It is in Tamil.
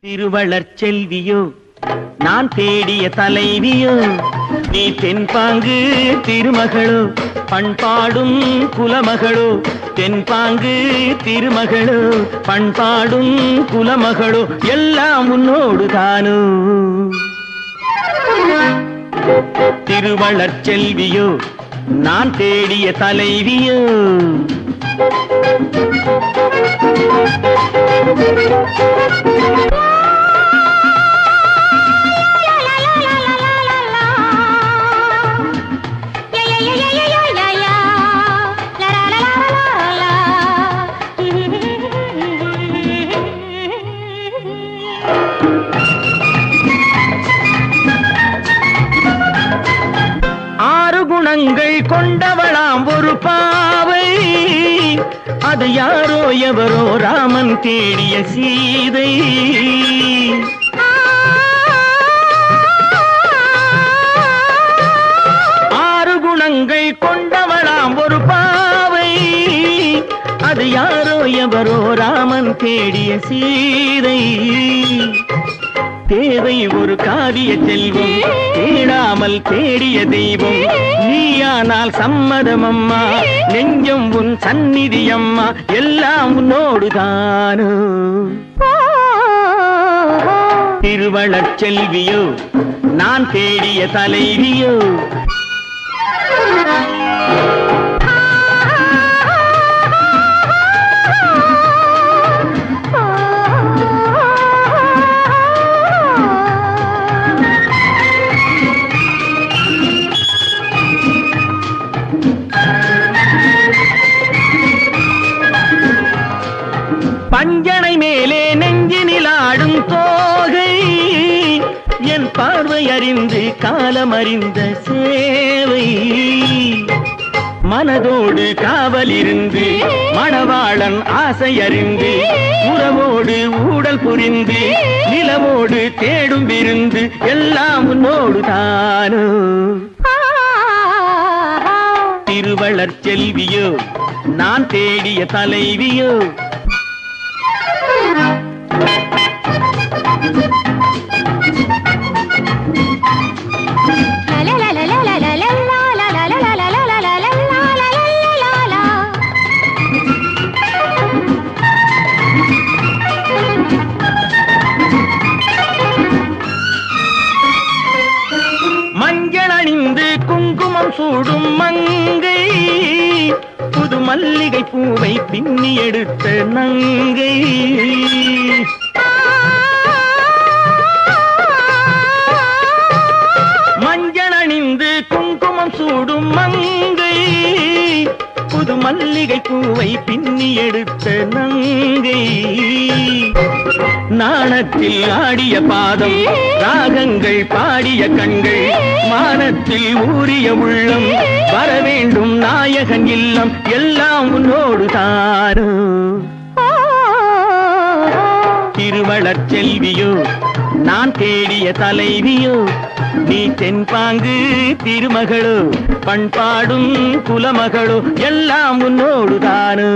திருவளர் செல்வியோ நான் தேடிய தலைவியோ நீ தென்பாங்கு திருமகளோ பண்பாடும் குலமகளோ தென்பாங்கு திருமகளோ பண்பாடும் குலமகளோ எல்லாம் உன்னோடு தானோ திருவளர் செல்வியோ நான் தேடிய தலைவியோ குணங்கள் கொண்டவளாம் ஒரு பாவை அது யாரோ எவரோ ராமன் தேடிய சீதை ஆறு குணங்கள் கொண்டவளாம் ஒரு பாவை அது யாரோ எவரோ ராமன் தேடிய சீதை தேவை ஒரு காவிய செல்வம் தேடாமல் தேடிய தெய்வம் நீயானால் சம்மதம் அம்மா நெஞ்சம் உன் சந்நிதி அம்மா எல்லாம் உன்னோடுதானோ திருவளர் செல்வியோ நான் தேடிய தலைவியோ பஞ்சனை மேலே நெஞ்சினில் ஆடும் தோகை என் பார்வை அறிந்து காலம் அறிந்த சேவை மனதோடு காவல் இருந்து மணவாளன் ஆசை அறிந்து உறவோடு ஊடல் புரிந்து நிலவோடு தேடும் விருந்து எல்லாம் உன்னோடு தானோ திருவளர் செல்வியோ நான் தேடிய தலைவியோ மஞ்சள் அணிந்து குங்குமம் சூடும் மங்கை புது மல்லிகை பூவை பின்னி எடுத்த நங்கை மஞ்சள் அணிந்து குங்குமம் சூடும் மங்கை புது மல்லிகை பூவை பின்னி எடுத்த நங்கை நாணத்தில் ஆடிய பாதம் ராகங்கள் பாடிய கண்கள் மானத்தில் ஊறிய உள்ளம் வர வேண்டும் நாயகன் இல்லம் எல்லாம் உன்னோடு தானோ திருவளர் செல்வியோ நான் தேடிய தலைவியோ நீ தென்பாங்கு திருமகளோ பண்பாடும் குலமகளோ எல்லாம் உன்னோடு தானோ